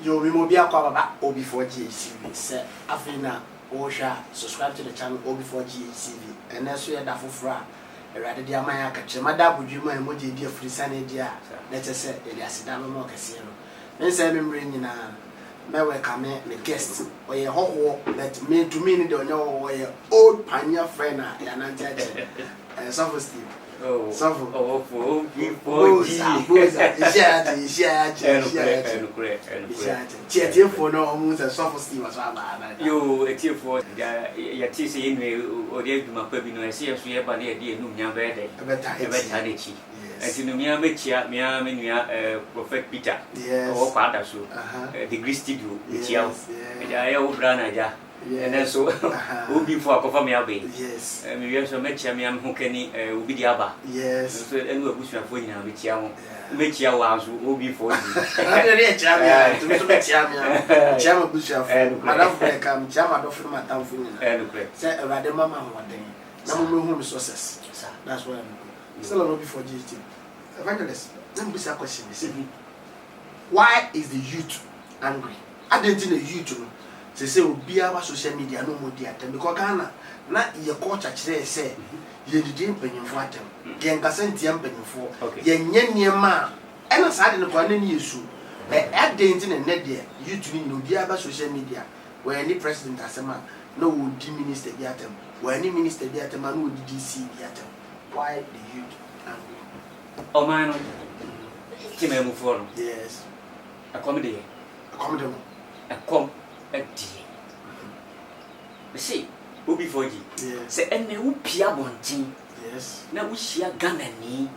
You will be a OB4GCV. Say, Afina, Osha, subscribe to the channel OB4GCV. And that's where that for fra. Rather, dear Maya catch Madame Bujuma and Moji dear free Sunday dear. Let us say, Elias Damo Casino. Then say, I'm bringing a Mewe come the guest or a whole that mean to me, don't know where old pioneer friend and Antia and Suffer Steve. Oh, Suffer. Oh, for no almost a Suffer Steve was you a tear for your TC or the my baby no see us here by the idea no young bed and to Mia Prophet Peter or Father so the Greece studio which I old Branaja. And then so, who before confirm me away. Yes, and we also met Chamiam who can be the Abba. Yes, and we'll push your phone now with Yam. Make your house who before you. To make Chama Busha and Madame Beckham, Chama of my town for you. And say about the mamma one day. Some home sources. That's why I'm still not before GT. Evangelist, let me ask a question. Why is the youth angry? I didn't think the youth. Say will be our social media no more dear because Ghana not your culture say you didn't pay for them. Yen Cassenti am paying for Yen ma and a side in the Guanin issue. At the internet net there, you to know be our social media where any president has a man no would minister the atom, where any minister the atom and would DC the atom. Why the youth angry? Oh man, Kim for yes, a comedy, a com. See, who before you? Say, and they will be a wanting. Yes, now we see a gun and knee.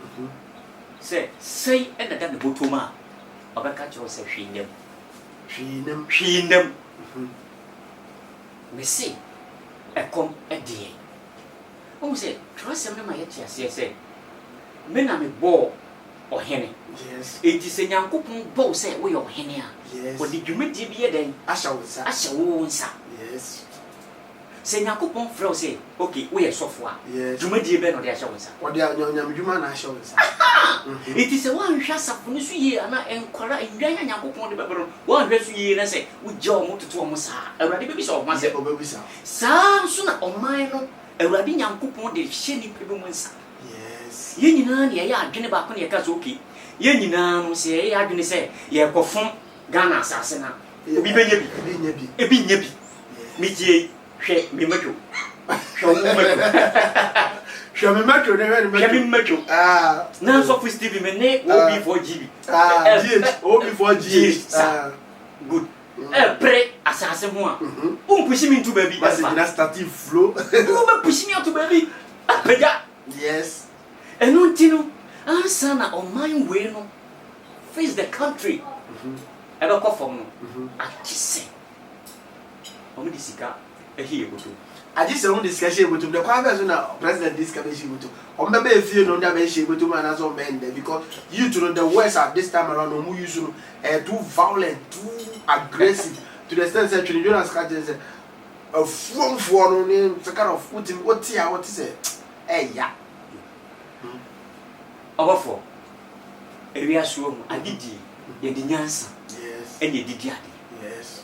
Say, and the gun the Butuma. Of a catch or say, she them. Me see, a come a day. Oh, say, trust some of my yes, say, men are a ball or henny. Yes, it is a young couple bow say, we are henny. Yes, what did you make to be a day? I shall, yes. Say, now, coupon fro say, okay, we are software. Yes, you may be better than shows. What they are young human shows. It is a one shot of Nusi and I enquire in Guyana Yakupon the Babylon. 1 year and say, with Joe to Thomas, a ready baby of myself over with some sooner or mine, a rabbi young coupon de shady people. Yes, Yenina, ya, Geneva, Kazuki. Yenina, say, I didn't say, ye perform Ghana assassin. Be nebi. Mitier, shake me metal. Show me metal. Ah, now so for Stevie Mene will be for GB. Before G. Good. Pray assassin one. Push him into baby. That's starting flow. Push me out to baby. Yes. And no Tino, answer on my way no. Face the country. I don't call for no. I just say. How many sika here go to? I just want discussion with the conversation president discussion with on the bay feel no that she go to man as on bend because you to know the worst at this time around who use too violent, too aggressive to the extent that you don't ask a phone for no name kind of what is it? Hey yeah. Over for area show I did ye the nyansa. Yes. And ye did yes.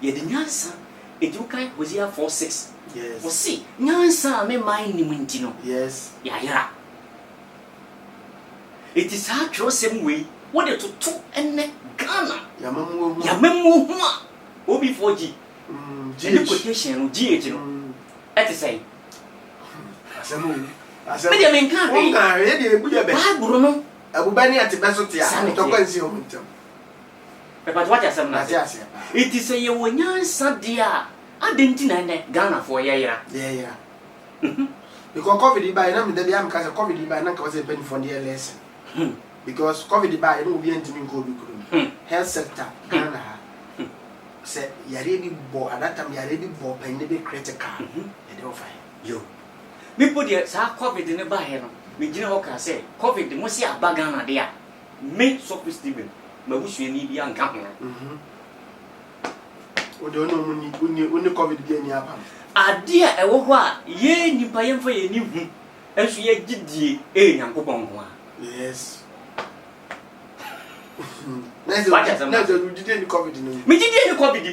Ye the nyansa, it you can was here 4-6. Yes. Was see, nyansa me mind ni mwintino. Yes. Ya. It is hard to same way. What it to and Ghana. Ya memu hua. OB4G. G quotation GH no. At the same. Asemu. Media men can't read. Bible no. Abubani at the Besotia. To go and see him. But what is some it is a Yawan Sadia. I didn't know Ghana for a year. Yeah. Because COVID by them, the young cause of COVID by Nanka was a penny for the lesson. Because COVID by no be entering COVID. Health sector, Ghana. Said, Yaribi bought at that time, Yaribi bought and they create a car. They don't find you. Me put the COVID in the bar. We general can say, COVID, the most ya bagana there. Me so Stephen. But we should need young company. We don't know when the COVID get near. Ah, dear, I walk ye, you pay for a new and she did ye, a young coupon. Yes. What did you COVID? Me did you COVID?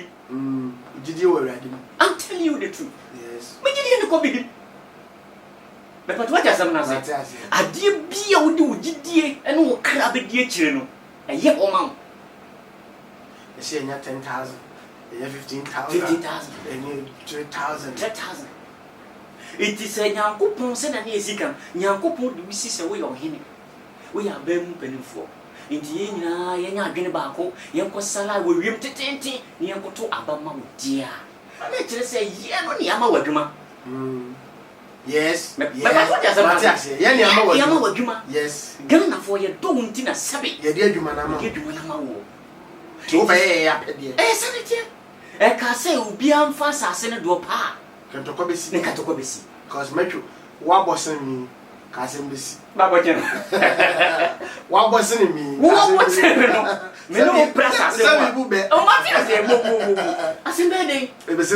Did you already? I'm telling you the truth. Yes. Me did you COVID? But what does someone say? I dear be a would do, and will crab a dear children. A year or month. You see, 10,000, 15,000, 50,000, and you 3,000. 3,000. It is a young couple, send an easy can. Young couple, we see away on him. We are being penny for. In the end, I am going back home. Yanko Sala will rim to 20, Yanko to Abama, dear. I let you say, yeah, no, Yama Waguma. Yes, but what does Yama Waguma? Yes, Ghana for your don't in a sabi. You did you, Manama. Get you, Manama. Obey up at the eh, Senator. I can't say, will be on fast as Senator Pa. Cantocobisi, Cantocobisi. Cause Metro, what was in me? Cousin Miss Babajan. What was in me? What was in me? No press. Oh, my I said, Betty, it was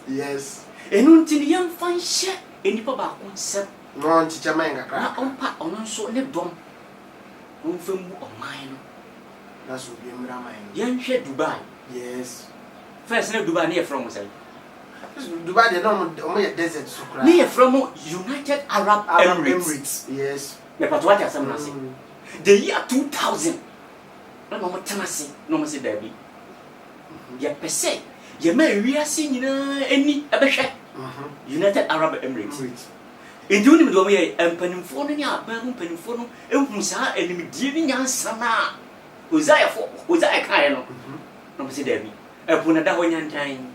yes. And until the young fine share any papa won't set no teacher manga crack on part on so ne dom. On film of mine. That's what you mean. Young share Dubai. Yes. First, no Dubai near from us. Dubai, they don't only a desert. Near from United Arab Emirates. Yes. But what are some saying? The year 2000. No more Tennessee, no more Derby. Ya per se, you may we are seeing any a United Arab Emirates. In doing the way and Penifone, Penifone, and Musa, and immediately Yansana. Uzziah for Uzziah Kaino. No more Derby. Upon a Dawayan time.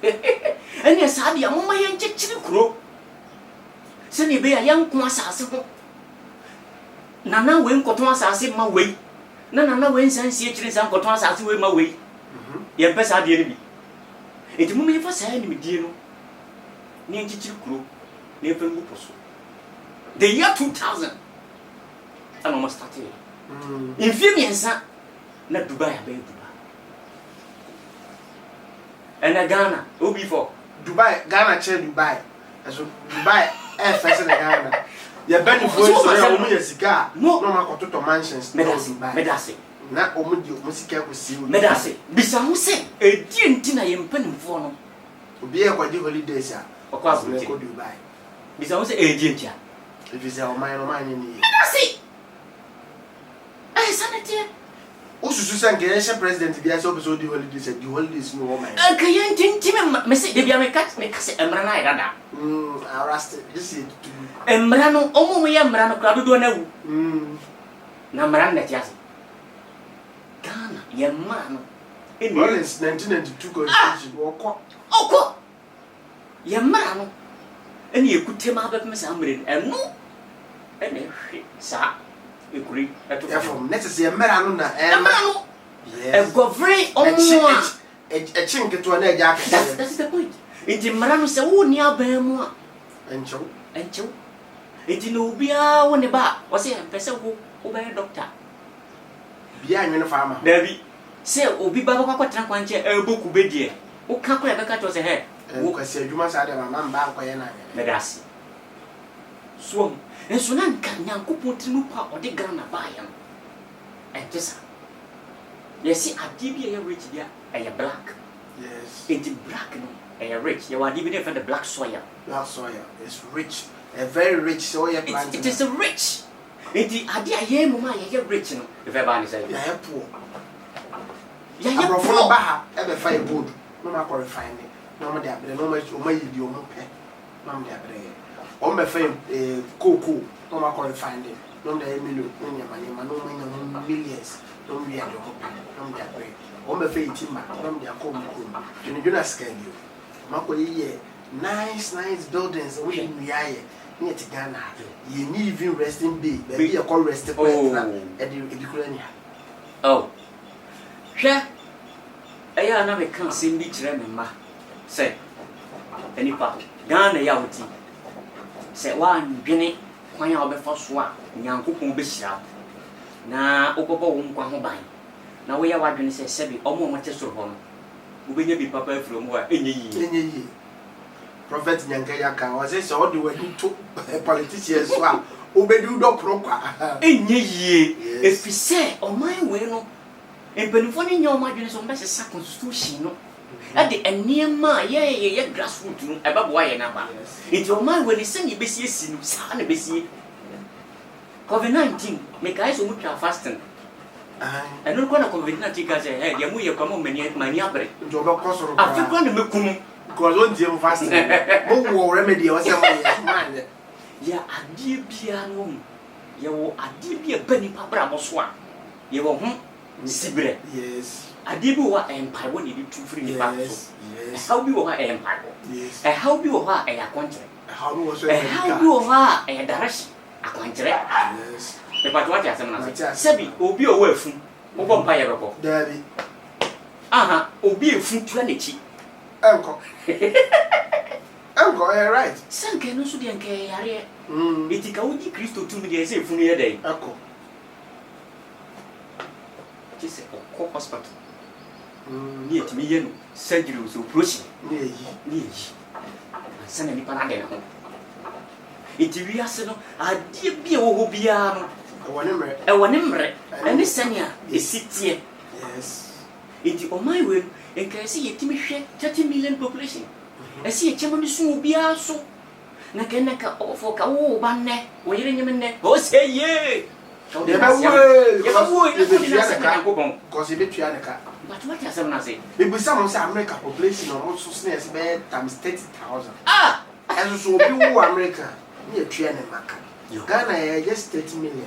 And yes, I am my young chicken crow. Send you be a young Kwasa. Nana went Cotonas in my way. Nana went and see children and Cotonas in my way. Your best idea. It will be for saying me, dear. Near chicken crow, near Pembuposo. The year 2000. I'm almost started. In few years, not Dubai, a baby. And a Ghana, who before Dubai, Ghana, Dubai. As Dubai, first in Ghana. Your benefit was a cigar. No, to mansions. Medasi. Not only you, Musica will see Medasi. Bisam say, a dear dinner in Penfono. Be a quite holidays, of course, we go Dubai. Bisam say, a dear. If it's our mind or mine in the Medasi. I sanity. Also, Susan Ganesha president, the episode the holidays at the holidays no woman. I can't think him, Miss Debiame Cat, make us a Marana. I rusted this is and Marano, almost we are Marano Crabbe do know. Namaranda Jazz. Ghana, young man. In 1992 constitution, or oh, young man. And you could tell my Miss Amrin and no. And then, sir. Agree. From necessary Marana and Marano. Yes, got very almost a chink to an edge. That's the point. It's in Marano, so near Bemo and Joe. And Joe. It's in Ubia on the bar. Was it a person who by a doctor? Behind the farmer. Debbie. Say, Obi Baba Tranquanche, a book will be dear. Who can't put a cut was a head? Who can say you must have a man back by an eye. Medasi. Swam. And so none can young couple to look out or the Ghana buy him. And just you see, a DBA rich there, a black. Yes, it's black, no, a rich. You are even for the black soil. Black soil is rich, a very rich soil plant. It is a rich. It's the idea here, Mama, you're rich, no, if everybody say, you're poor. You're poor. Baha, ever find wood, no matter refine it. No matter, no matter, no matter, no matter, no matter. On my fame, cocoa, no matter refine it. No matter, no millions. Don't be a dog, don't be a break. On my face, timber, don't be a comb. You do not scare you. Marco, nice buildings, we in the eye, near to Ghana. You need even resting big, be a call resting point at the Ukraine. Oh, share. I never can see me remember. Say, any part, Ghana Yauti. Say one, Jenny, when you're before swap, young cook will be sharp. Na okopo unkwa ho ban na we ya wadwene se sebi omo mo te so ho no ubenya bi papa from ho enyi prophet nyanka yaka was say so the way to politicians so Obedu do prokwa. Enye ye. Efise oman we no. Empenifo ni nya omadwene so mbese sa constitution no. Ade enema ye grassroots no eba boa ye na ba. Enti oman we ni se ni besi esi no sa na besi. COVID-19 me kai so mutwa fasting. And no corner COVID-19 ka say hey, mu ye kwamo mani abre. Nti obekosoro. Afrika na mekum because on the fasting. Mo wo remedy o se mo ye man. Ya adie bia no. Ye wo adie bia bani pa bra mo so a. Ye wo ho sibre. Yes. Adie bi wo empire wo ni tu free ni back so. Yes. How bi wo ha empire. Yes. How bi wo ha e akontre. How bi wo so how bi wo ha e direction akontre. Yes. E pa to ati asem na se. Sebi obi o wo afun. Wo bo mpa ye beko. Dabi. Aha, obi afun tua na chi. Enko. Enko, right. Sanke no so de enke yare. Etika wo di Kristo tu mi de se afun ye dey. Enko. Just a hospital. Near to me, you know, surgery was approaching. Near ye. Send any panadena. It is reasonable. I did be a hobiano. I want him, and this senior is 6 years. Yes. It is on my way, and can see a Timmy 30 million population. I see a chairman soon be also. Nakanaka for Kao Banne, wearing him in there. Oh, say ye! Because he bet you but what has someone say? It was some American population also snares bed times 30,000. Ah! As so be America near Triana Maca. Ghana just 30 million.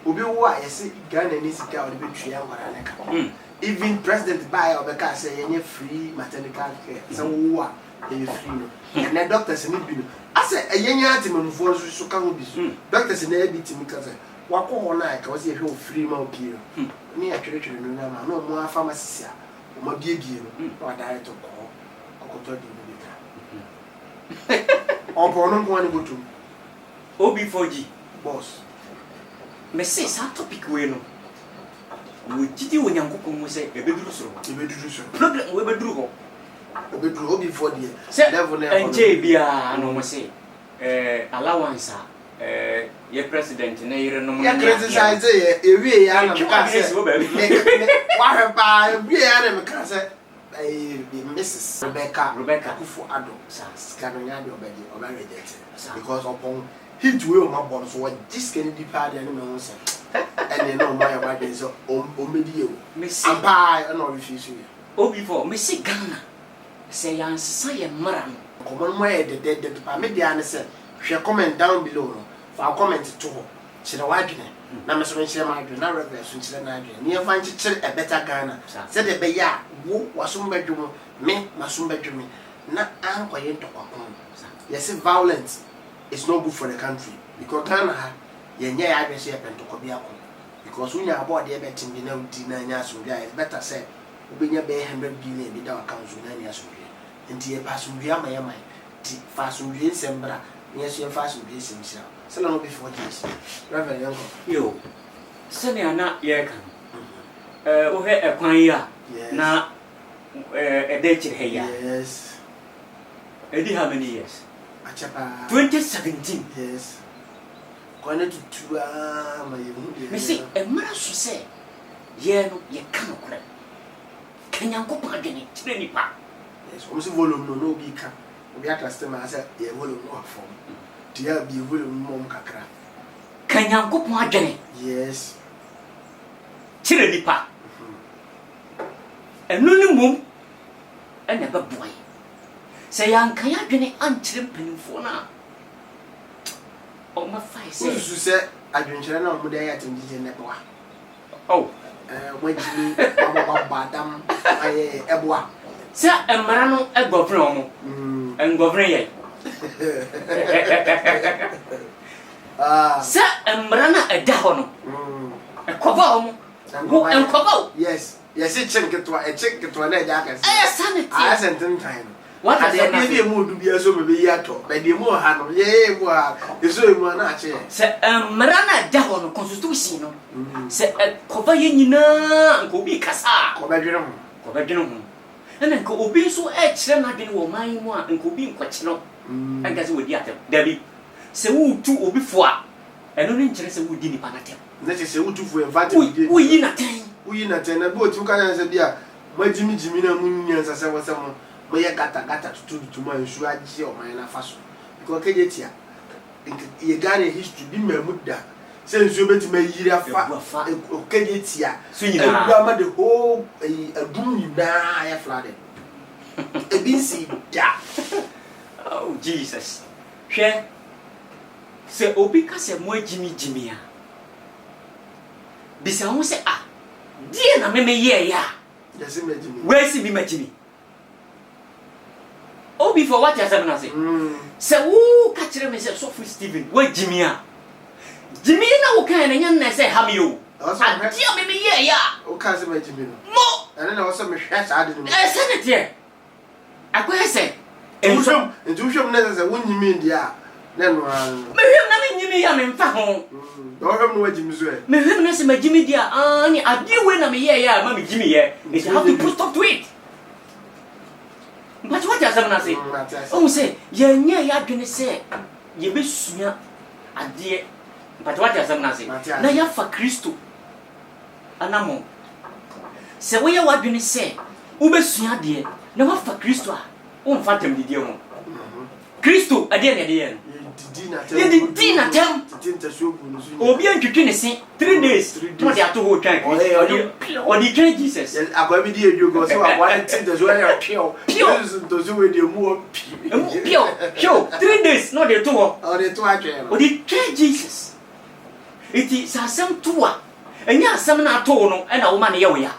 Ubi wa I see Ghana needs to go to be Triana. Even President Bayo Becca say any free maternity care. So what? They free. And the doctors need be. I say a young antimum for so can be. Doctors in every team because wako hona ka wose ehwe free ma opio ni atwetwe no na ma no mo pharmacy a o ma biebie no na direct ko kokoto di bi ka on no ko ani botu OB4G boss me say sa topic we no wo jidi wo nyankopon mo say ebeduru so problem we beduru ho obeduru OB4D level na enje bia no mo say allowance your president na yire no mo ya criticize ye ewie ya na ka se wa heba ewie ya na ka se Mrs. Rebecca Kufu Ado Skanonya de obedi reject because upon hit we on my born so what this can be party and no say and you know my body so omedi e ampa and no refuse you OB4 me see Ghana say yan sesa ye mara no common mo e de pa me dia ne say hwe comment down below no fa comment to ho kire wadwene na me so me kire ma adwene na reverse kire na adwene ni fa nkire e better Ghana say de be ya wo wasum bedwum me masum bedwum na ankoye ntokwa yes violence is not good for the country because Ghana yenye ya adwene say pentokwa bia ko because unya aboard e betim bi na udi na nya so bia it's better say ubenya be 100 billion bi da account na nya so bia nti e pass bia ma ti fast bia nsembra yes you fast bia nsembra so long before this reverend yanko yo sene ana ye kan o he ekwan ya na dey chire ya yes edi how many years achapa 2017 yes kwana tutu ma ye me see e mara so say ye no ye kan okra kanyanko pa adwene chire nipa yes o mo volume no bi ka obi atlaste ma say ye volume no afom dia bi volume mom kakra kanyanko pa adwene yes chire nipa enu ni mum ena ba boy say yan kan adwene anchire mpanimfo na o ma fai say usu say adwenchire na o mo dey atimjije ne boa oh wajini babadam ay eboa sa emara no egofre omo engofre ye sa emara na eda ho no ekoba omo wo enkoba yes yes chinketwa na eda ka say sanity sentin time what are they be mu du bia so be yi ato be de mu ha no ye mu ha eso mu na ache se emara na eda ho no constitution no se ekoba ye nyina nko bi kasa ko be dwene ho na nko obi so e kire na dwene wo man mu a nko bi nkwache no anka se wodi atem dabi se wo tu obi fo a I don't interest in Woody Panatem. Let us say, what to for inviting we in a time. We in a ten, a boat to can answer dear. My Jimmy Munions as I was someone. My gata to my shuaji or my faso. Because Kajetia, you got a history, be my muda. Since you bet me, you are far, Kajetia, so you grammar the whole a boom I flooded. A busy da. Oh, Jesus. Share. Say, Obika say, more Jimmy. This I say, ah, dear, na me yeah. Yes, imagine. Where's he be Jimmy? Oh, before what you say? Say, who catch them and say, Sophie Stephen, where Jimmy are? Jimmy, now can and young say, have you? Dear me, yeah. Oh, can't imagine. More. And then I was some shares I didn't. I said it here. I could say, and to show necessary when you mean, yeah. Then, maybe I'm in fact home. Don't have no Jimmy's way. Maybe my Jimmy, dear, I do when I'm here, Mammy Jimmy, yeah. You have to put stop to it. But what does someone say? Oh, say, yeah, you're going to say, you be sooner, a dear. But what does someone say? Now you're for Christo. And I'm on. So, we are what going to say, Uber sooner, dear. No one for Christo. Oh, Phantom, the dear one. Christo, a dear. Dinner time. Oh, be to 3 days. Not the two whole time. Or the train Jesus. I go every day you go so I want to the way pure. Those who will do more pure. Show 3 days, not the two. Or the two actually. Or the train Jesus. It is a some tour. And yeah, some not tono and a woman here.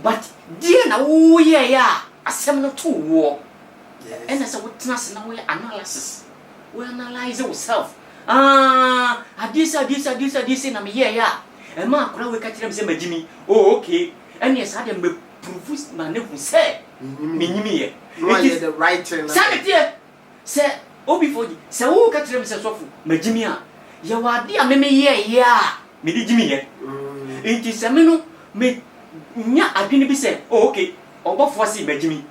But dear, oh, yeah, a seminal two war. And as a witness now analysis. We analyze ourselves. This in a year. And Mark, we catch them say, Jimmy. Oh, okay. And yes, I am proof my name say. Me, the right turn. Sanity, say, oh, before you say, oh, catch them say, so, Jimmy. You are dear, me, me, Jimmy. It is a minute, me, I didn't be said, oh, okay, or what for see, Jimmy.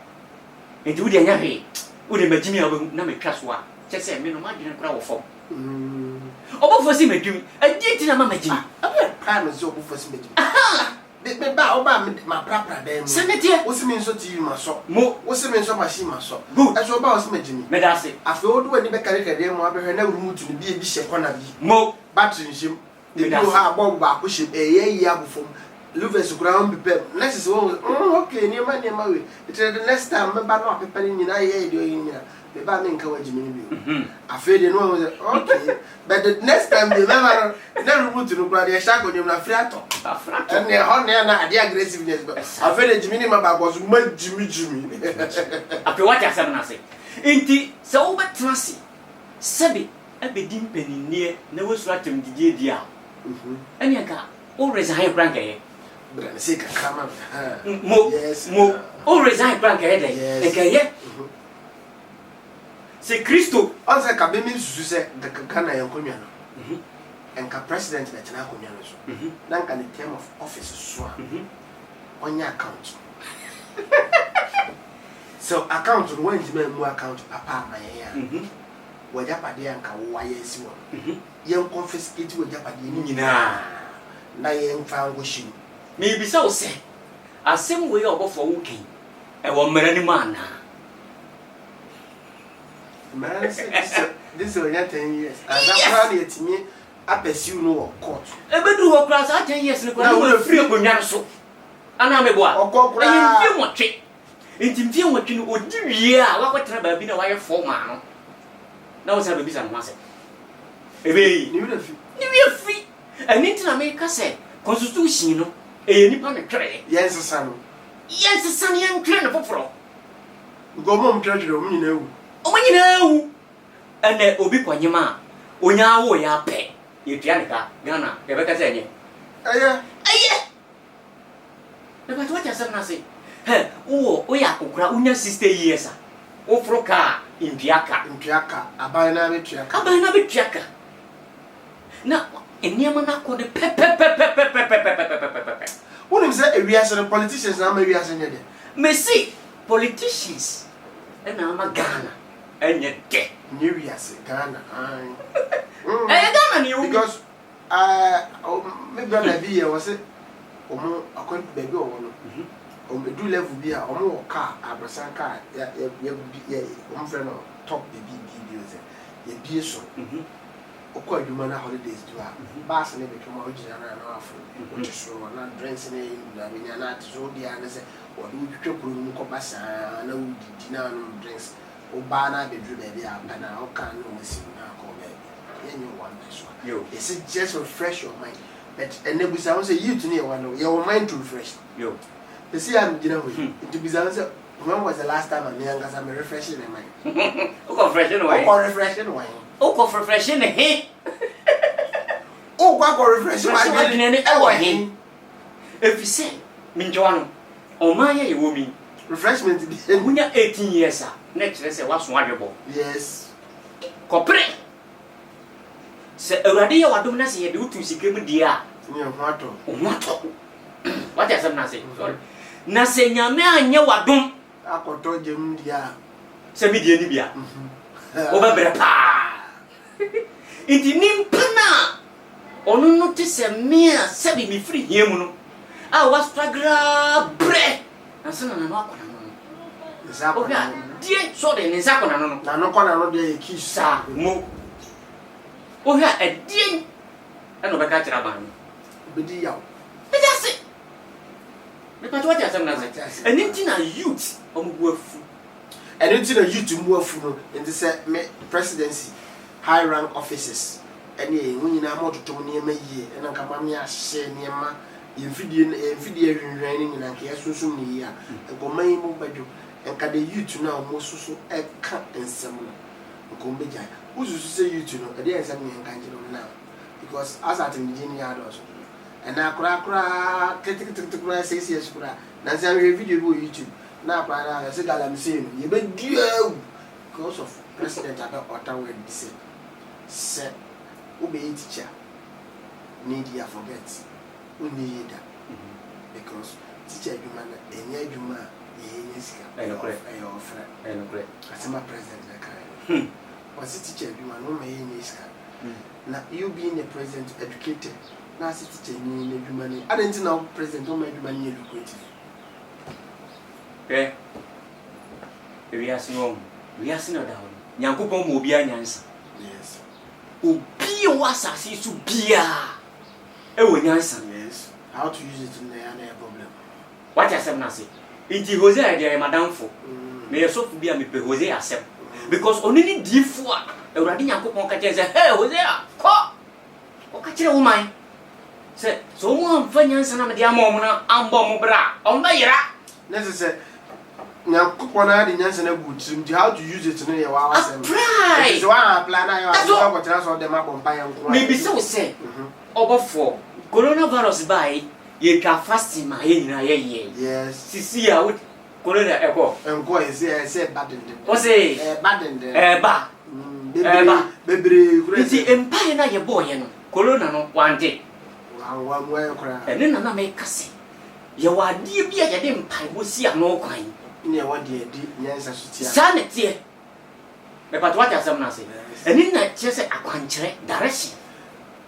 And do the Yahoo, would the Jimmy of Name Trust one. Just say, me no man didn't crowd for. Oh, for see me, Jimmy. I did tell Mamma Jimmy. I'm promise you for see me. Aha! They bow my proper them. Sanity, what's the mean so to you, my soul? More, what's the mean so much, my soul? Good, as your boss, me, Jimmy. Medasi. After all, when you make a record, I have never moved to be a bishop on a bee. More, Battery him. They know how bomb back push him a year before. Luvers ground be next is one. Okay, near my name. It's the next time, but not preparing in I doing here. The banning encourage me. I feel you know, okay, but the next time they never move to the bloody shack on your frato. And they're on there, the aggressiveness. I feel that Jimmy Mabak was much Jimmy. After what I say, Inti, so but Tracy, Sabi, a bedin penny near, never swat him the dear. And you got always a high rank. But I'm sick of come yes, more, always high rank yes. C'est Christo. On sait qu'à Bémin Suzette, the Kakana and Comiano. And ka president at Nacomiano. Then can the term of office swan on your account. So, account on when more account, Papa, my hair. Where Japadi and Kawaii one. Young confiscate with Japadi. Na young found wishing. Maybe so say. A same way of for walking. And 1 million man. Man, this is 10 years. And that's why to me, I pursue no court. A bit of class 10 years ago, free of Bunyaso. And I'm a boy, or corporate. And you want it. In film, what you would do, yeah, what trouble been a wire for man. Now, it's a baby and master. A baby, you're free. And into America said, Constitution, a Nippon tray. Yes, son. Yes, a son, young train of a go home, church, you know. Oh, you know, and then Obi Quanyama, Unya, ya pay. You Janica, Ghana, Rebecca said, aye, but what does I say? Hey, oh, Oyakura, Unya 60 years. Oh, Froca, in Piaka, a binary Triaka. Now, in Yamana called the pepper. What is that? We are politicians, now maybe as in may see politicians, and I'm a Ghana. And yet, New Year's Ghana. Because maybe on be was it according to baby or one do level be a car, a car, friend top the be so. Okwa adwuma na holidays do a bass na betwom original na afro which so na drinks na na benya na so dia na se o do twetwe mu ko basa na udidi na no drinks o ba na bedru ba bia na o kan no masi na ko ba yenye one person yo it's just refresh your mind but and nebusa won say you to ne one your mind to refresh yo you see am gina ho to be say when was the last time me angasa me refreshing my mind o refreshing why o refreshing why o ko refreshing he o kwa refreshing why ne e wo he if you say minjoa no o ma ye wo mi refreshment egunya 18 years a next say waso adwebo yes kopre se awade ye wadom na se ye de utu sikemu dia ne hwato what you say na say sorry na se nyame anye wadom akoto jem dia se mi die ni bia o ba bere pa iti nimpana onu no te se mia se bi mi free hie mu no a was struggle bre na se na no akona no zako na die so de ni zako na no na no kona no de kisa mo o ha e die e no be ka kira ban bedi yawo be just me pa what you say na say eni na youth omo bu afu eni na youth mu afu no enti say me presidency high rank officers eni wunyina mototo ne ma yie ena nka ma me ahye ne ma yemfidie hwenhwen ni nyina ke asusum ne yia enkoman mu badwo enka de youth na omo susu eka ensem no nkom beja ususu say youth no ade ensem ne nka njiro na because as at engineer ados ena kura kritik 6 years kura na say we video go YouTube na kura na say galam say no ye be dia because of president aba Ottawa say se ube teacher need ya forget we need that because teacher juma na enya juma ye sika ayo ofre asema president na kai was teacher juma no me ye sika na you being the president educated na si teacher ni juma ni adenti na president o me juma ni lucrative we are no down nyankopon mo bia nyansa yes obi o asase su bia e wo nyansa yes how to use it in the problem what you say na say inti Hosea dey madamfo me yeso bia me pe Hosea asem because onini difo a Ewurade nyankopon ka kire say hey Hosea ko o ka kire wo man say so mo amfa nyansa na me dia ma mo na ambo mo bra o ma yira necessary nyakopona de nyansa na gutrim how to use it no ye wa wasem so wa apply na yo a go tell so dem abompa yanko maybe so say obofo coronavirus bai ye ka fasting ma ye nyina ye yes sisi ya wo corona eko enko say baden o say baden ba bebre kure say empire na ye boy no corona no wante wa kura ene na me kase ye wa die bia ye de mpai bo si ano kwan ne wa de di nyansa sutia sanete me patwa ta sam na say ene na chese akwankyere direction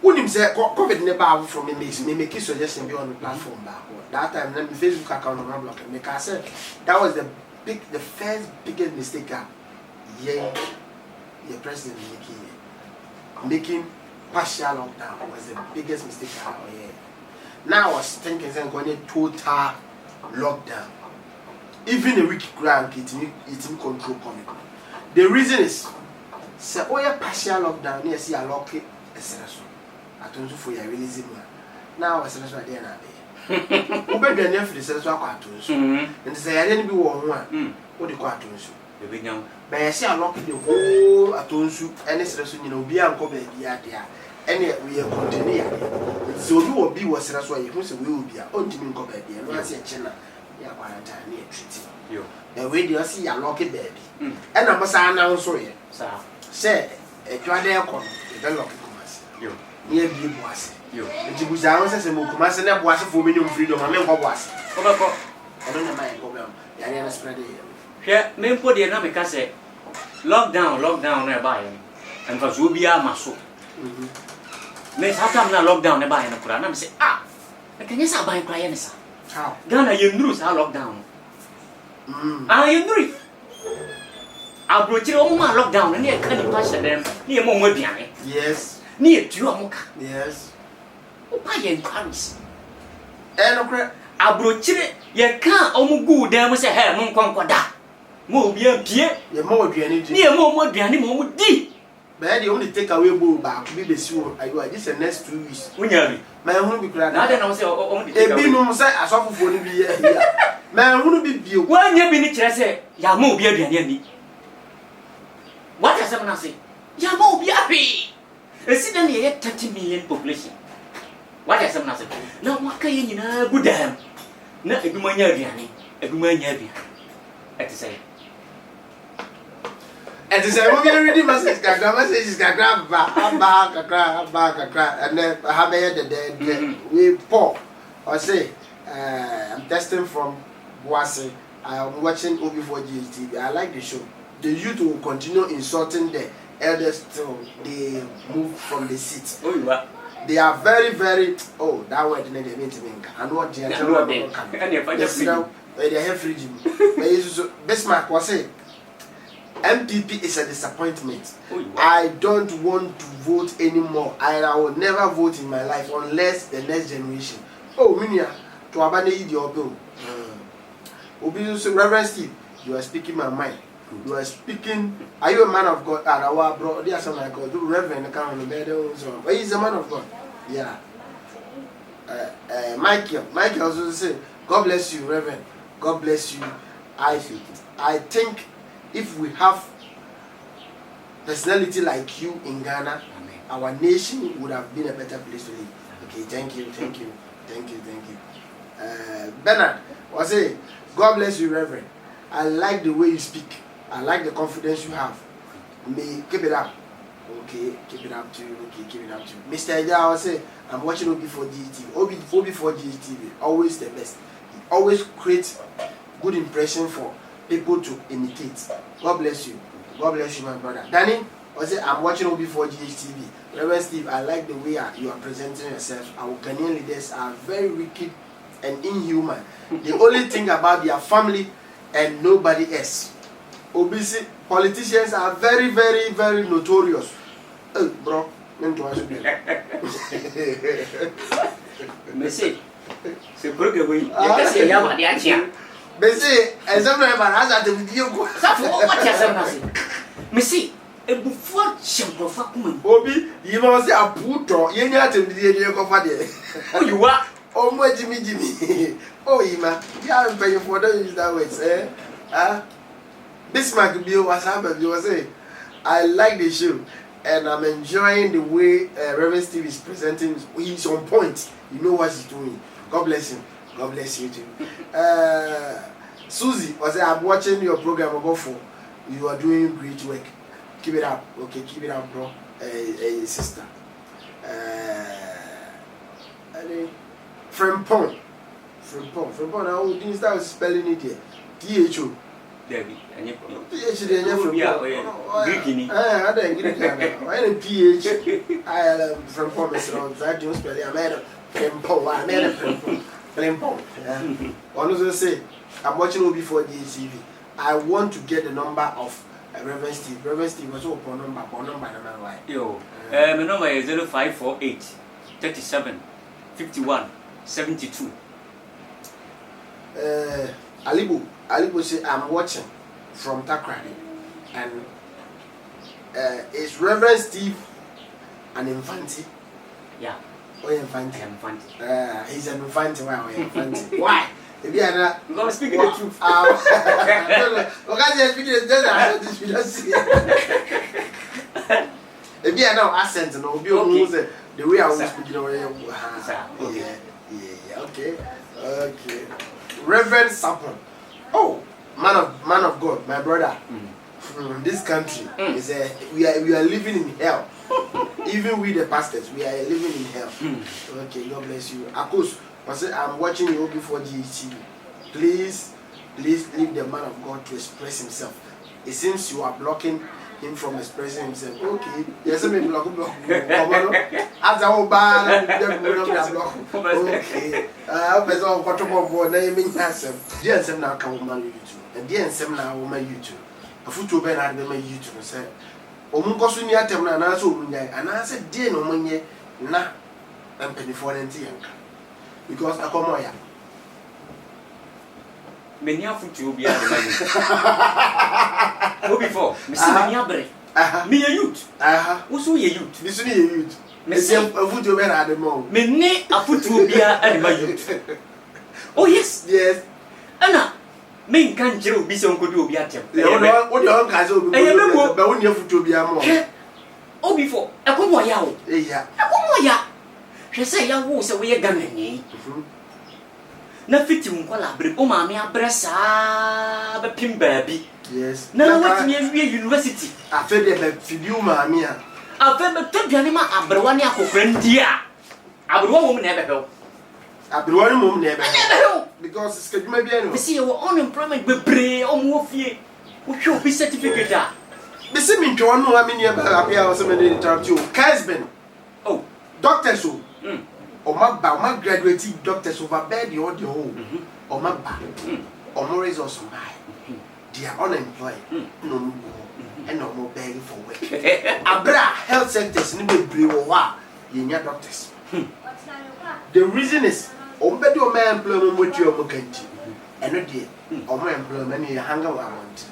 unim say covid ne ba from me make suggestion be on the platform back that time na Facebook account no block me ka say that was the first biggest mistake the president making partial lockdown was the biggest mistake now I was thinking say going total lockdown even a week grant it control coming the reason is say partial lockdown you see a lock it atonso for your realism now was na there na be ubedwa na free so akwa atonso nti say yare ni bi wo ho a wo de kwa atonso e be nyam ba yesi unlock the whole atonso ene sere so nyina obi anko ba bia de a ene we continue ya so obi wo bi wo sere so ye hu se we obi a ontimi nko ba bia no ase chena ya quarantine na treat yo e we dey see ya lock ba bi ena mo sa na nso ye sa se etwade ekọ e lock commerce yo ye bi boase yo nti buza won se mo kuma se na boase for me no freedom ame nko boase o ba ko I don't know my problem ya re na spread it hwe me mpo de na me ka se lockdown na ba ye en fa so bia maso Me how come na lockdown na buy na kura na me say can you say buy kura ya nisa how Ghana you know say lockdown you know abrochire o ma lockdown na e ka ni pa shedem ni e mo mo aduane yes ni e tu o mo ka yes o pa ye inquiries no kra abrochire ye ka o mo gu dan mo say he mo nkonkoda mo obi ampie ye mo aduane di ni e mo aduane mo di but the only take away bo ba be be si wo ayo this the next 2 weeks unyari my hunu bi kra na dey na say o di take away ebi no say asofofo ni bi ya my hunu bi bio wanya bi ni kire say ya mo obi aduane ani what does that say ya mo obi api esi dan ye 30 million population what does that say na waka ye nyina gudam na eduma nya aduane say and they say we are reading messages kakra and then have the we Paul or say I'm testing from Boise. I'm watching OB4GHTV. I like the show. The youth will continue insulting the elders till they move from the seat. Oh, you are. They are very, very. Oh, that word they mean to me. I know what they are. Bismarck was saying. MPP is a disappointment. I don't want to vote anymore. I will never vote in my life unless the next generation. Oh, Minia, to abandon your bill. Reverend Steve, you are speaking my mind. You are speaking. Are you a man of God? And our bro, there's some like God. Reverend, come on the bed. But he's a man of God. Yeah. Michael also say, God bless you, Reverend. God bless you. I think if we have personality like you in Ghana, our nation would have been a better place to live. Okay, thank you. Bernard, I say, God bless you, Reverend. I like the way you speak. I like the confidence you have. May keep it up. Okay, keep it up to you. Mr. Eja, I say, I'm watching OB4GHTV. OB4GHTV, always the best. He always creates good impression for people to imitate. God bless you. God bless you, my brother. Danny, I say, I'm watching OB4GHTV. Reverend Steve, I like the way you are presenting yourself. Our Ghanaian leaders are very wicked and inhuman. They only think about their family and nobody else. Obviously, politicians are very, very, very notorious. Hey, bro, Messi, c'est pour que vous cassez la main derrière. Messi, exemple, ça te dit quoi? Ça faut pas dire ça, Messi. Et vous faut chambre fa comme Obi, il m'a aussi à puto, il y a te dit quoi faire there. Oh you are. Oh moi Jimmy. Oh Ima, you are paying for don't use that words, eh? Bismarck Bill was happening. You say, I like the show and I'm enjoying the way Reverend Steve is presenting. He's on point. You know what he's doing. God bless him. God bless you too. Susie, I say, I'm watching your program about for. You are doing great work. Keep it up. Okay, keep it up, bro. Sister. Frimpong. Now, didn't start spelling it here. THO. Debbie, and you PhD, Greek. I don't get I am PhD. I am from Pommes. I don't spell it. I made a Frimpong. Honestly, say, I'm watching OB4GHTV. I want to get the number of Reverend Steve. Reverend Steve was open number. Why? Yo, my number is 0548 37 51 72. Alibu say I'm watching from Takrady, and is Reverend Steve an infante? Yeah. Oh, infante. He's an infante. Why? If you are not, I'm gonna speak the truth. Because speaking the truth, if you are now accent, no, the way I was speaking, yeah, okay. Reverend Sapon. Oh, man of God, my brother. This country is we are living in hell. Even we the pastors, we are living in hell. Okay, God bless you. Akos, I'm watching you OB4GHTV. Please leave the man of God to express himself. It seems you are blocking him from expressing himself. Okay, yes, I mean block. As I will buy them block. Okay, person on control board naming handsome. Dear Sam now come on YouTube. And dear Sam now on my YouTube. A foot ben had my YouTube say. Omunkosu ni atem na na so omunyai. And I said dear no money na and penny for yanka. Because I come here. Many of you be at the before, Mr. Yabre. Me a youth. Also a youth. This is a youth. Mr. A foot over at the moment. Many a foot will be at my youth. Oh, yes, yes. Anna, main can't be so good to be at him. What your uncle's over? I remember, but when you foot to be a more. Oh, before, a come on, yaw. Yeah, a come on, ya. She say, ya was away a gun. Na fitim kwala bre o ma me abresa ba pim baabi yes na what me university afa de ba fidiu ma me a afa be todwane ma abrewa ne akokra ndia abrewa wo me na ebebe abrewa ne mom na ebebe because schedule bia no see you unemployment be bre o mo fie wo hwe obi certificate a be se me ntwo no a me ne ba apia o se me de interview Kasben oh doctor so Oma graduate doctors over bed the whole. Oma ba. Oma resource buy. They are unemployed. No more. And no more begging for work. Abra health sectors ni be brew wa. Yenya doctors. The reason is ombe do my employment with you omokanti. Eno dey. Oma employment ni hanga wa want.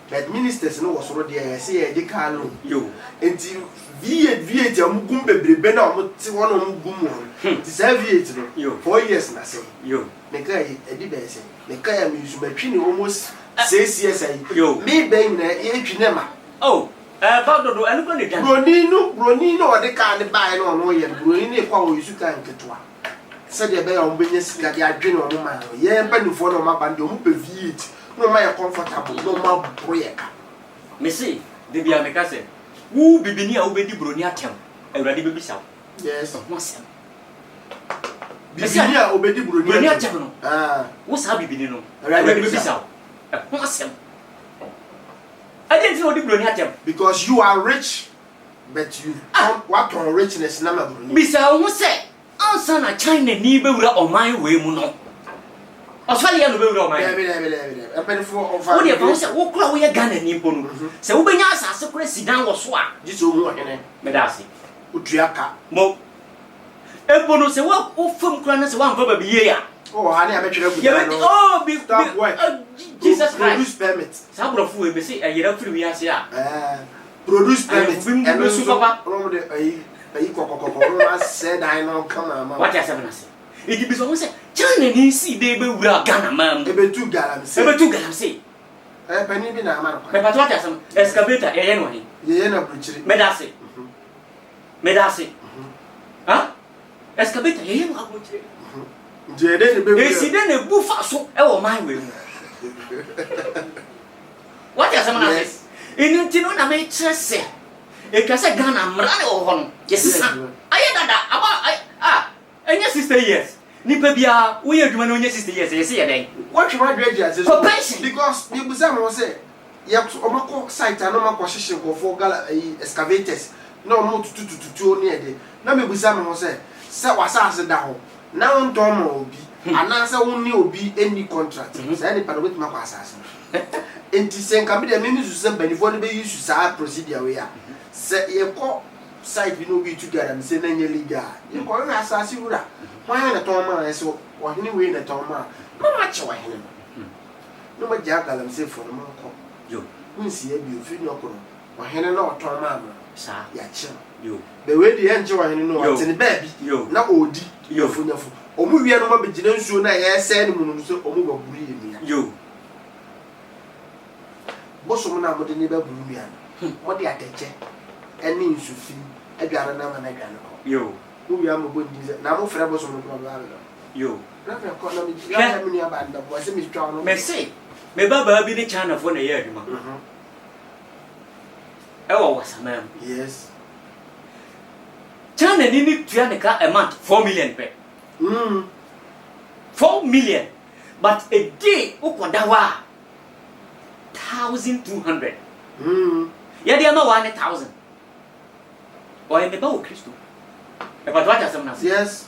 But ministers no was already there say e car loan. Yo. Enti V8 amugum bebrebe na omti won omugum won. Ti say V8 no. 4 years na say. Yo. Me kai edi be say. Me kai am use matwi ni almost 6 years ayi. Yo. Me ben na e twine ma. Oh. Ba do anu ko ne dan. Broni no ode ka ne bai no no ye. Broni ne kwa wo use ka nketwa. Say de be ya ombenya sika de adwene o ma. Ye mpanifo no ma bande o mu pe V8. No ma comfortable, no ma break. Me see, de bia me ka say. Who bibini a obedi broni atem. Ewrade be bisa. Yes. Mo asem. Bibini a obedi broni atem no. Wo sa bibini no. Ewrade be bisa. Mo asem. I didn't know the broni atem because you are rich but you what on richness na ma broni. Bisa wo say ansa na China ni be wura oman we mu no. Australia no be wura oman. Be. Apenfo of. Wo dey fa say wo kura wo ye Ghana ni mpo no. Se wo benya asase kura sidan wo so a. Jiso mu ohene. Me da ase. Utuaka. Mo. Ebo no se wo fam kura na se wo amfa ba biye ya. Oh, honey, I bet you have to. Oh, big Jesus Christ. Produce permit. Sabro fu we say a yera free we ase a. Produce permit. And we super papa. No de ayi kokokoko no said I know come am. What you say na say? E be so say China ni si de be wura Ghana mam. E be tu galam say. E be tu galam say. Pani bi na amana. Me pato what you say? Excavator e ye no he. Ye na buchiri. Me da say. Me da say. Ha? Excavator ye no abuchiri. Jede be. E si de na bu fa so e wo man we mu. What you say na say? Inu tino na me trese. E ka say Ghana mra ne wo ho no. Yes. Aye dada aba enya 60 years. Nipa bia wo ye adwuma no enya 60 years. Yes ye den. What you want graduate for pension because me busa mo say ye omako site na omako hihye go gala excavators na omo tutututu ne ede na me busa mo say wasase da ho na won to ma obi ana say won ne obi any contract say ni pa no betima kwa asase enti senka be de me misu say banifo ne be use sa procedure we ya say ye ko site bi no be together me say na nya legal ye ko na asase wura why na to ma so wo hini we na to ma ma che wa hini no ma ja galam say for no ko yo nsi e bi ofi no ko no wa hini na oton ma ma sa ya che yo be we di enje wa hini no atini baby na odi yo funyafo omu wi no ma be gina nsuo na ye se ni mu no so omu ba buru ye mi yo boso mo na mo de ni ba buru mi an mo de ateche eni nsufi adwara na ma na dwane ko yo mu wi am bo ndi na mo frɛ boso mo ko ba ba yo na frɛ ko na mi ya mi ni aba nda bo se mi twa no me say me baba bi ni China fo na ye adwuma ewo wasamam yes China ni tua ne ka a month 4 million pe 4 million but a day ukodawa 1200 ya de ama 1,000 o ye me ba o Kristo e ba to ata sem na se yes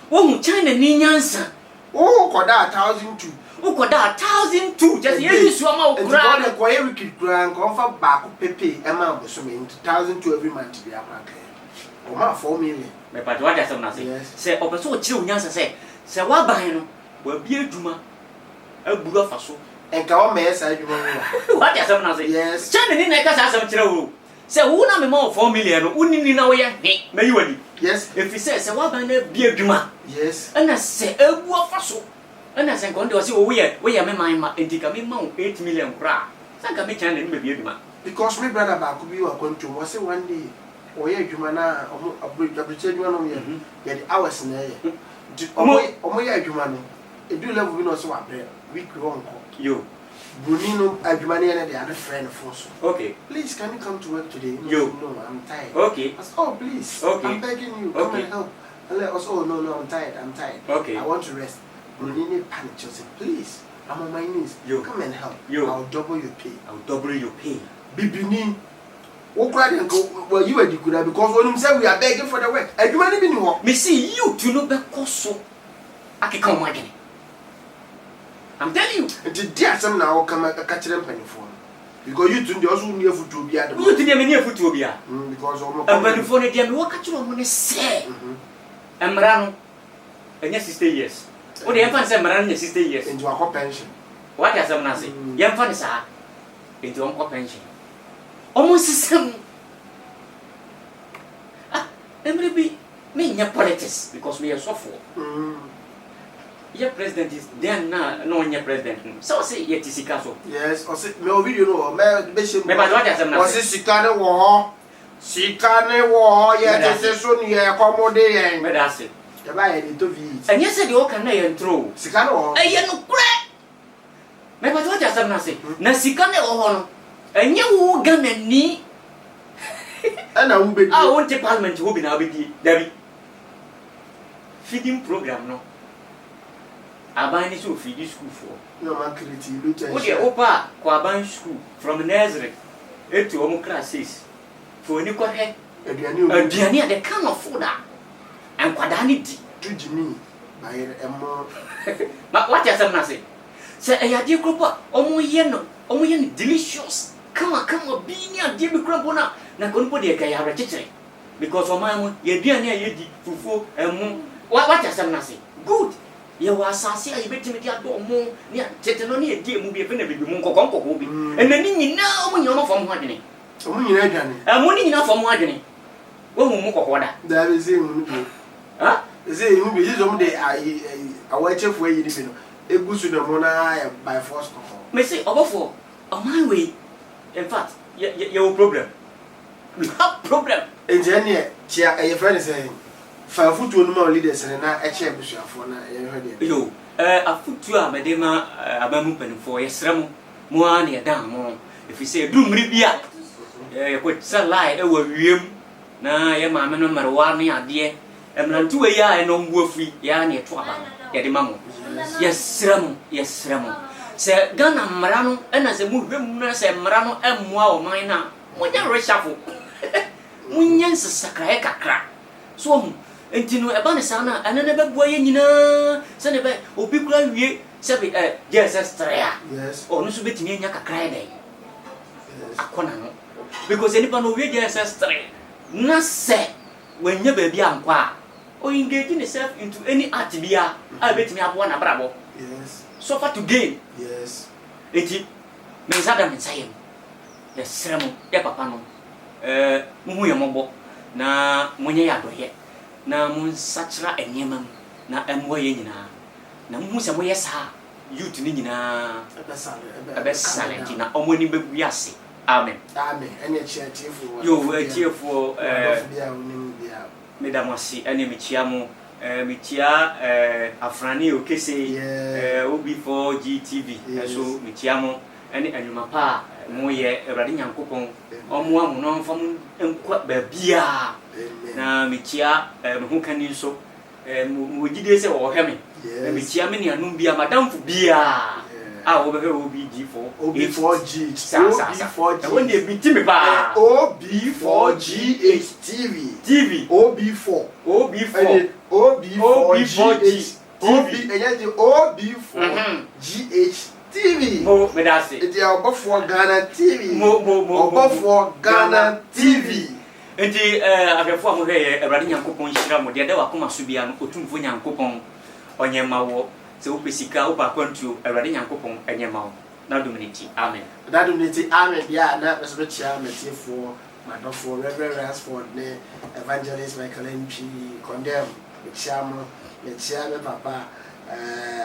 wo China ni nyansa oh koda 1,002 wo koda 1,002 just ye use ama o kura na ko ye wiki kura nko fa ba ko pepe e ma bo so me 1,002 every month bi akwa o ma 4 million me pa to ata sem na se se o person o chire nyansa se wa ban no wa bi adwuma agburu afa so enka o me esa adwuma wo wa ata sem na se yes China ni na ka sa sem chire wo se wo na me ma 4 million no unini na wo ye he me wani yes if you say wa ban na bi adwuma yes ana se abu afa so ana se nko ndo se wo ye me man ma entika me ma 8 million kra sanka me China ni me bi adwuma because me brother ba ko bi wa kontu wo se one day o ye adwuma na omo abriche adwuma no ye the hours na ye omo ye adwuma no edu level bi no so wa bre week won ko yo Brunino adwuma na the other friend force okay please can you come to work today no I'm tired okay I said, oh please okay. I'm begging you come and help and let us oh no I'm tired okay I want to rest Brunini panic just say please I'm on my knees come and help I'll double your pay bibini wo kura den ko well you are the good because when him say we are begging for the work adwuma ni bi ni ho me see you to no be koso akeka mo agene I'm telling you the dear some now come catch them penifo because you too also near food to be at you to me near food to be because omo penifo ne dem wo catch mo ne say emra no enya 60 years wo de emfa say emra no enya 60 years into a pension what ya sam na say yemfa ne sa into on pension almost system emre bi me nya politics because we are so for your president is then no nya president so say yet sika so yes o say me o video no me be shey me ba what ya sam na o say sika ne wo ye te so ni e komode yen me da say ya ba ye to vi anya say de o kan na ye ntro sika ne wo ye no kure me ba what ya sam na say na sika ne wo no anya wo ga na ni ana wo be won te parliament wo bi na obedi dabi feeding program no aban ni so feeding school for no man create you look at wo de opa ko aban school from nursery etu omo class 6 for ni ko he aduane the kind of food and kwada ni di to jimi by emo ma what ya sam na say ya di kropo omo ye no delicious kama bi ni ade bi kropo na konpo de ka ya rechechere because o man ye aduane ye di fufu emu what ya sam na say good ye wa asase ayi betimi dia do mo ni tete no ni edi emu bi efe na bibi mu nkokko bi enani nyina o nyina no fam ho adwene o mu nyina adwane mo ni nyina fam ho adwene wo hu mu kokko da da be se mu bi ha se mu bi zo mu de ayi awachefu ayi ni bi no egusu na mo na by force kokko me say obofo o my way in fact you problem we have problem engineer chia ayi friend say fa futu no ma leaders na e che busuafo na ye hwede yo afutu a mede ma abamu panifo ye srem mo an ye dan mo if you say du mri bia ye ko salai e wa wiem na ye ma me no merwa ne ade emrantu we ya e no mbu afri ya ne to aba ye de mamo ye srem se Ghana mra no e na se mu hwem na se mra no emmoa o man na mo nya reshafo munya nsakra kakra so entino eba ne sana anana bebua ye nyina se ne be obi kura wie se be Jesus trea yes o no so betimi anya kakra ye dai akona no because enipa no wie Jesus trea na se wanya ba bi ankwa o engage yourself into any art bia a betimi abo na brabo yes so far to gain yes eti me sada me sayem ya sremo ya papa no muhu ya mobo na munye ya doye na mun sachira enyemam na emwo ye nyina na muhu se moye sa youth ni nyina ebe sale na omoni bebu ase amen ene chiatifo yo chiefo mesdames aussi ene michiamo michia afrani okese obi for GTV so michiamo ene anuma pa mo ye Ewrade Nyankopon omo amu no mfam enkwa babia na michia mehu kani so mo gide se wo hweme na michia me ni anum bia madam fu bia OB4. OB4G. OB4G. When they be TV ba. OB4GH TV. OB4. OB4. OB4GH OB4GH TV. Mo me da say. It is Obo4 Ghana TV. Mo. Obo4 Ghana TV. Enti afefo mo hwe Awurade Nyankopon hyira mo de da wakoma so bia no otumfo Nyankopon onyema wo se wo pesika wo ba kwantuo Awurade Nyankopon enyema wo na dominity amen na dominity amen ya na so chia metiefo madofo Reverend Ransford ne Evangelist Michael NP condemn chiamo me papa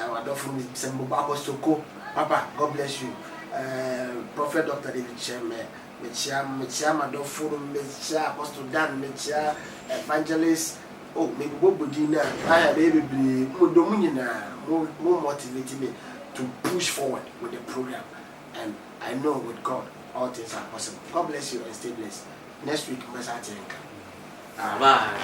awadofo Sembo Apostoko papa God bless you Prophet Dr. David Cheme me chia madofo me chia Apostle Dan me chia Evangelist me bobodi na aya baby mo domu nyina mo motivate me to push forward with the program, and I know with God all things are possible. God bless you and stay blessed. Next week, Bye.